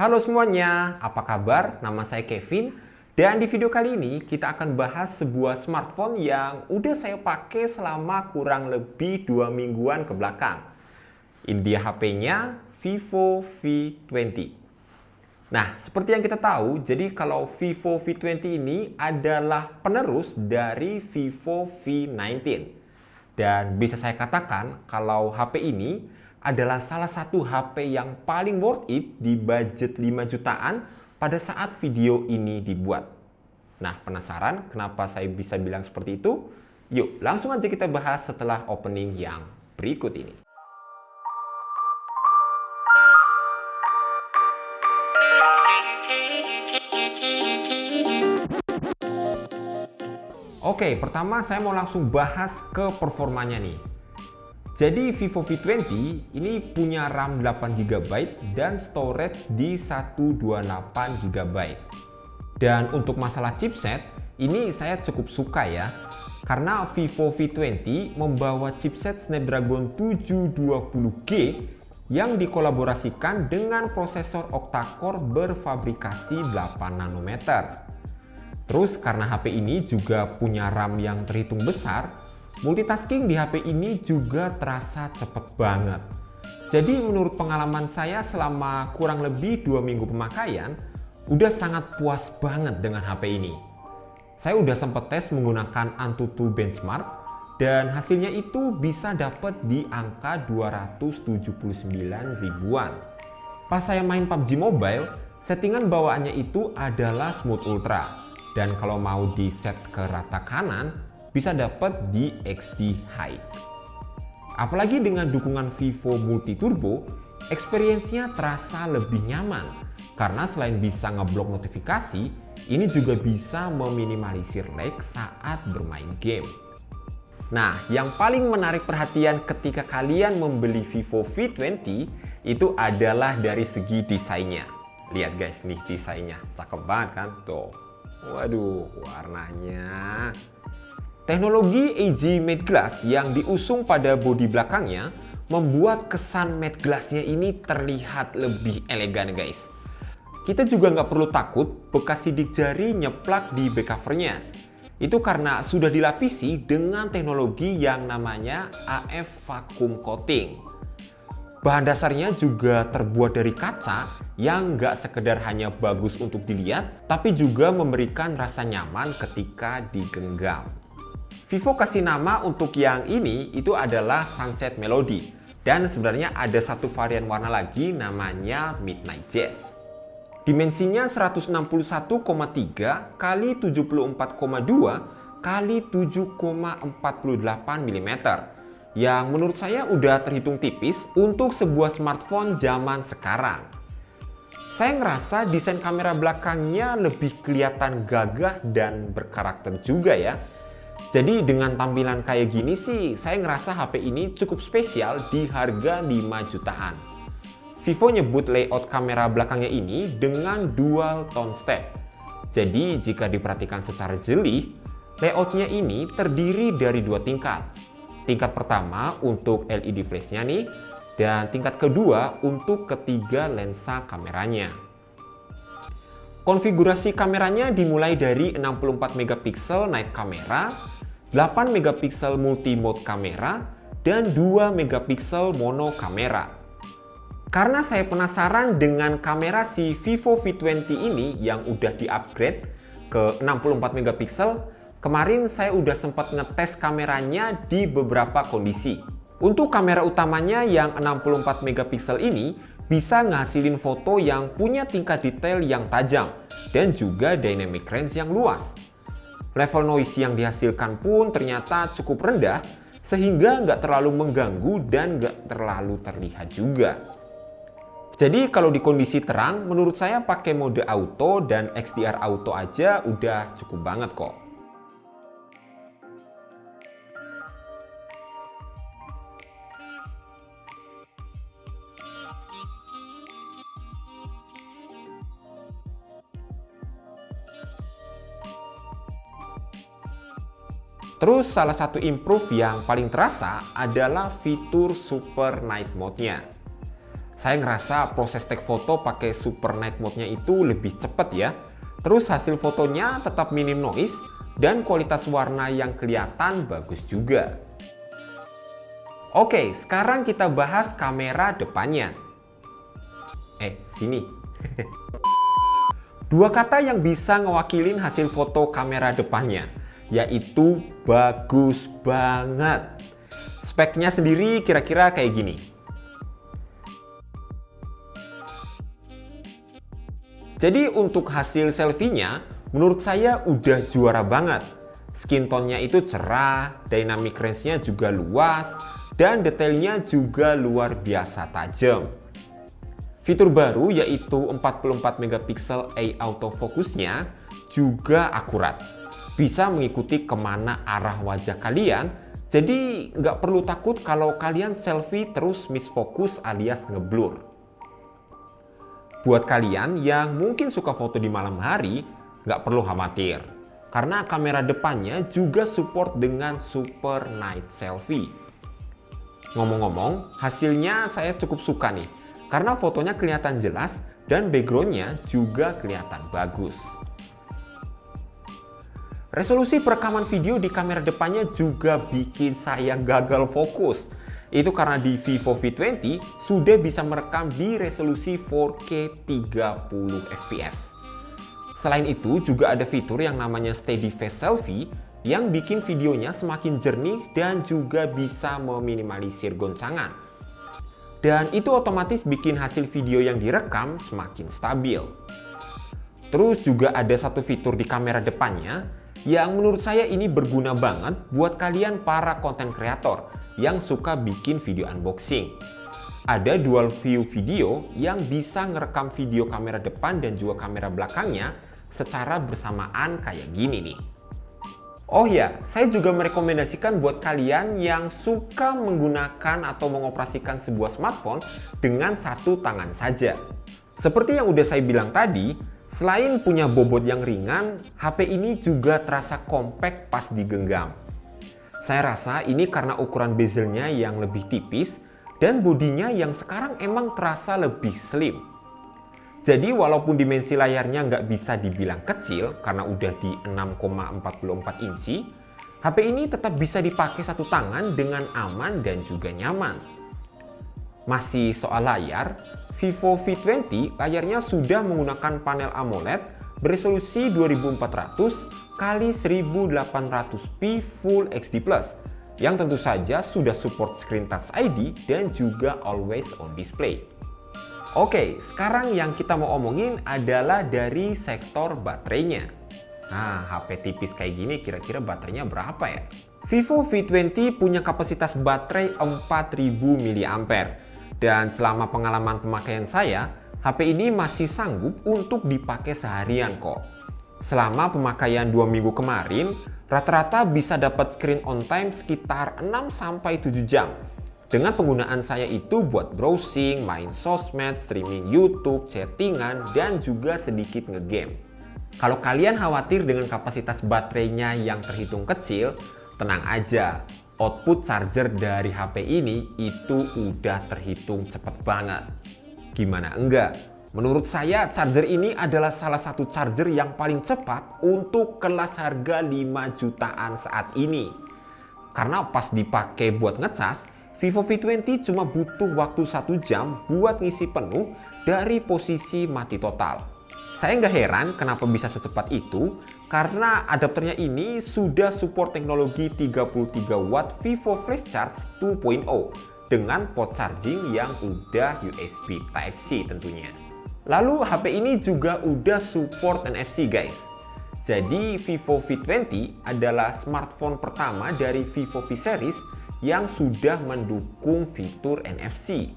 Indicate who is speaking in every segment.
Speaker 1: Halo semuanya, apa kabar? Nama saya Kevin dan di video kali ini kita akan bahas sebuah smartphone yang udah saya pakai selama kurang lebih 2 mingguan ke belakang. Ini dia HP-nya Vivo V20. Nah, seperti yang kita tahu, jadi kalau Vivo V20 ini adalah penerus dari Vivo V19. Dan bisa saya katakan kalau HP ini adalah salah satu HP yang paling worth it di budget 5 jutaan pada saat video ini dibuat. Nah, penasaran kenapa saya bisa bilang seperti itu? Yuk, langsung aja kita bahas setelah opening yang berikut ini. Oke, pertama saya mau langsung bahas ke performanya nih. Jadi Vivo V20 ini punya RAM 8GB dan storage di 128GB. Dan untuk masalah chipset, ini saya cukup suka ya. Karena Vivo V20 membawa chipset Snapdragon 720G yang dikolaborasikan dengan prosesor octa-core berfabrikasi 8 nanometer. Terus karena HP ini juga punya RAM yang terhitung besar, multitasking di HP ini juga terasa cepet banget. Jadi menurut pengalaman saya selama kurang lebih 2 minggu pemakaian, udah sangat puas banget dengan HP ini. Saya udah sempet tes menggunakan Antutu benchmark dan hasilnya itu bisa dapet di angka 279 ribuan. Pas saya main PUBG Mobile, settingan bawaannya itu adalah Smooth Ultra. Dan kalau mau di set ke rata kanan, bisa dapat di XD High. Apalagi dengan dukungan Vivo Multi Turbo, experience-nya terasa lebih nyaman. Karena selain bisa ngeblok notifikasi, ini juga bisa meminimalisir lag saat bermain game. Nah, yang paling menarik perhatian ketika kalian membeli Vivo V20 itu adalah dari segi desainnya. Lihat guys, nih desainnya, cakep banget kan? Tuh. Waduh, warnanya. Teknologi AG Matte Glass yang diusung pada bodi belakangnya membuat kesan matte glassnya ini terlihat lebih elegan guys. Kita juga nggak perlu takut bekas sidik jari nyeplak di back covernya. Itu karena sudah dilapisi dengan teknologi yang namanya AF Vacuum Coating. Bahan dasarnya juga terbuat dari kaca yang nggak sekedar hanya bagus untuk dilihat, tapi juga memberikan rasa nyaman ketika digenggam. Vivo kasih nama untuk yang ini itu adalah Sunset Melody. Dan sebenarnya ada satu varian warna lagi namanya Midnight Jazz. Dimensinya 161,3 x 74,2 x 7,48 mm. Yang menurut saya udah terhitung tipis untuk sebuah smartphone zaman sekarang. Saya ngerasa desain kamera belakangnya lebih kelihatan gagah dan berkarakter juga ya. Jadi dengan tampilan kayak gini sih, saya ngerasa HP ini cukup spesial di harga 5 jutaan. Vivo nyebut layout kamera belakangnya ini dengan dual tone step. Jadi jika diperhatikan secara jeli, layoutnya ini terdiri dari 2 tingkat. Tingkat pertama untuk LED flash-nya nih, dan tingkat kedua untuk ketiga lensa kameranya. Konfigurasi kameranya dimulai dari 64 megapiksel night kamera, 8 megapiksel multi mode kamera, dan 2 megapiksel mono kamera. Karena saya penasaran dengan kamera si Vivo V20 ini yang udah di-upgrade ke 64 megapiksel, kemarin saya udah sempat ngetes kameranya di beberapa kondisi. Untuk kamera utamanya yang 64 megapiksel ini bisa ngasilin foto yang punya tingkat detail yang tajam dan juga dynamic range yang luas. Level noise yang dihasilkan pun ternyata cukup rendah sehingga nggak terlalu mengganggu dan nggak terlalu terlihat juga. Jadi kalau di kondisi terang, menurut saya pakai mode auto dan XDR auto aja udah cukup banget kok. Terus salah satu improve yang paling terasa adalah fitur Super Night Mode-nya. Saya ngerasa proses take foto pakai super night mode-nya itu lebih cepat ya. Terus hasil fotonya tetap minim noise dan kualitas warna yang kelihatan bagus juga. Oke, sekarang kita bahas kamera depannya. Sini. Dua kata yang bisa ngewakilin hasil foto kamera depannya, yaitu bagus banget. Speknya sendiri kira-kira kayak gini. Jadi untuk hasil selfie-nya, menurut saya udah juara banget. Skin tone-nya itu cerah, dynamic range-nya juga luas, dan detailnya juga luar biasa tajam. Fitur baru yaitu 44 megapiksel autofocus-nya juga akurat. Bisa mengikuti kemana arah wajah kalian, jadi nggak perlu takut kalau kalian selfie terus misfokus alias ngeblur. Buat kalian yang mungkin suka foto di malam hari, nggak perlu khawatir. Karena kamera depannya juga support dengan super night selfie. Ngomong-ngomong, hasilnya saya cukup suka nih. Karena fotonya kelihatan jelas dan backgroundnya juga kelihatan bagus. Resolusi perekaman video di kamera depannya juga bikin saya gagal fokus. Itu karena di Vivo V20 sudah bisa merekam di resolusi 4K 30 fps. Selain itu juga ada fitur yang namanya Steady Face Selfie yang bikin videonya semakin jernih dan juga bisa meminimalisir goncangan. Dan itu otomatis bikin hasil video yang direkam semakin stabil. Terus juga ada satu fitur di kamera depannya yang menurut saya ini berguna banget buat kalian para content creator yang suka bikin video unboxing. Ada dual view video yang bisa ngerekam video kamera depan dan juga kamera belakangnya secara bersamaan kayak gini nih. Oh ya, saya juga merekomendasikan buat kalian yang suka menggunakan atau mengoperasikan sebuah smartphone dengan satu tangan saja. Seperti yang udah saya bilang tadi, selain punya bobot yang ringan, HP ini juga terasa compact pas digenggam. Saya rasa ini karena ukuran bezelnya yang lebih tipis dan bodinya yang sekarang emang terasa lebih slim. Jadi walaupun dimensi layarnya nggak bisa dibilang kecil karena udah di 6,44 inci, HP ini tetap bisa dipakai satu tangan dengan aman dan juga nyaman. Masih soal layar, Vivo V20 layarnya sudah menggunakan panel AMOLED beresolusi 2400 x 1800p Full HD+, yang tentu saja sudah support Screen Touch ID dan juga Always On Display. Oke, sekarang yang kita mau omongin adalah dari sektor baterainya. Nah, HP tipis kayak gini kira-kira baterainya berapa ya? Vivo V20 punya kapasitas baterai 4000 mAh. Dan selama pengalaman pemakaian saya, HP ini masih sanggup untuk dipakai seharian kok. Selama pemakaian 2 minggu kemarin, rata-rata bisa dapat screen on time sekitar 6-7 jam. Dengan penggunaan saya itu buat browsing, main sosmed, streaming YouTube, chattingan, dan juga sedikit ngegame. Kalau kalian khawatir dengan kapasitas baterainya yang terhitung kecil, tenang aja. Output charger dari HP ini itu udah terhitung cepet banget. Gimana enggak? Menurut saya charger ini adalah salah satu charger yang paling cepat untuk kelas harga 5 jutaan saat ini. Karena pas dipakai buat ngecas, Vivo V20 cuma butuh waktu 1 jam buat ngisi penuh dari posisi mati total. Saya nggak heran kenapa bisa secepat itu, karena adapternya ini sudah support teknologi 33 watt Vivo Flash Charge 2.0 dengan port charging yang udah USB Type-C tentunya. Lalu HP ini juga udah support NFC guys. Jadi Vivo V20 adalah smartphone pertama dari Vivo V series yang sudah mendukung fitur NFC.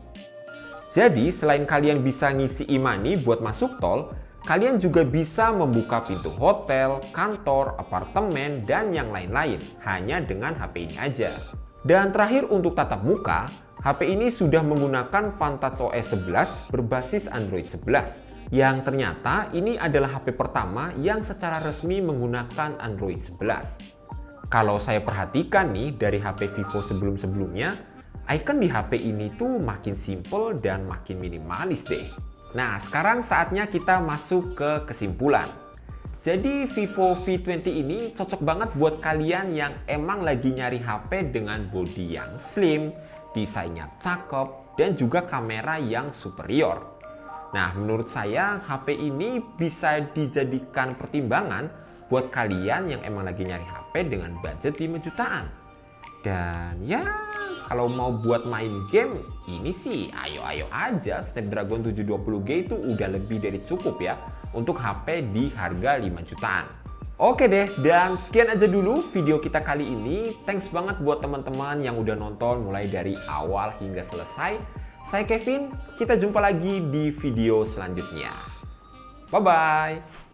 Speaker 1: Jadi selain kalian bisa ngisi e-money buat masuk tol, kalian juga bisa membuka pintu hotel, kantor, apartemen, dan yang lain-lain hanya dengan HP ini aja. Dan terakhir untuk tatap muka, HP ini sudah menggunakan Vantage OS 11 berbasis Android 11. Yang ternyata ini adalah HP pertama yang secara resmi menggunakan Android 11. Kalau saya perhatikan nih dari HP Vivo sebelum-sebelumnya, icon di HP ini tuh makin simple dan makin minimalis deh. Nah, sekarang saatnya kita masuk ke kesimpulan. Jadi Vivo V20 ini cocok banget buat kalian yang emang lagi nyari HP dengan bodi yang slim, desainnya cakep, dan juga kamera yang superior. Nah, menurut saya HP ini bisa dijadikan pertimbangan buat kalian yang emang lagi nyari HP dengan budget 5 jutaan. Dan ya, kalau mau buat main game, ini sih ayo-ayo aja. Snapdragon 720G itu udah lebih dari cukup ya untuk HP di harga 5 jutaan. Oke deh, dan sekian aja dulu video kita kali ini. Thanks banget buat teman-teman yang udah nonton mulai dari awal hingga selesai. Saya Kevin, kita jumpa lagi di video selanjutnya. Bye-bye.